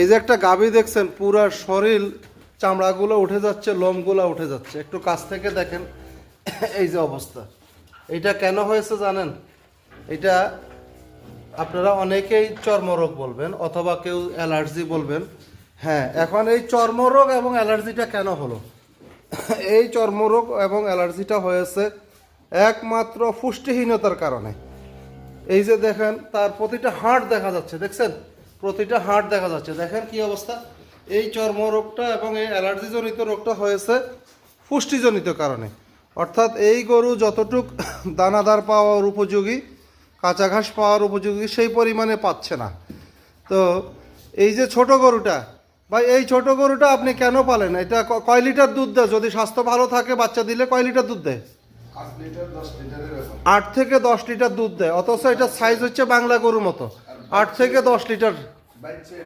এই যে একটা গাভী দেখছেন, পুরা শরীর চামড়াগুলো উঠে যাচ্ছে, লোমগুলো উঠে যাচ্ছে, একটু কাছ থেকে দেখেন। এই যে অবস্থা, এটা কেন হয়েছে জানেন? এটা আপনারা অনেকেই চর্মরোগ বলবেন অথবা কেউ অ্যালার্জি বলবেন। হ্যাঁ, এখন এই চর্মরোগ এবং অ্যালার্জিটা কেন হলো? এই চর্মরোগ এবং অ্যালার্জিটা হয়েছে একমাত্র পুষ্টিহীনতার কারণে। এই যে দেখেন, তার প্রতিটা হাড় দেখা যাচ্ছে, দেখছেন? প্রতিটা হাড় দেখা যাচ্ছে, দেখেন কি অবস্থা। এই চর্মরোগটা এবং এই অ্যালার্জিজনিত রোগটা হয়েছে পুষ্টিজনিত কারণে। অর্থাৎ এই গরু যতটুক দানাদার পাওয়ার উপযোগী, কাঁচা ঘাস পাওয়ার উপযোগী, সেই পরিমাণে পাচ্ছে না। তো এই যে ছোট গরুটা, ভাই এই ছোট গরুটা আপনি কেন পালেন? এটা কয় লিটার দুধ দেয়? যদি স্বাস্থ্য ভালো থাকে বাচ্চা দিলে কয় লিটার দুধ দেয়? 8 থেকে 10 লিটার দুধ দেয়, অথচ এটা সাইজ হচ্ছে বাংলা গরুর মতো। 8 থেকে 10 লিটার।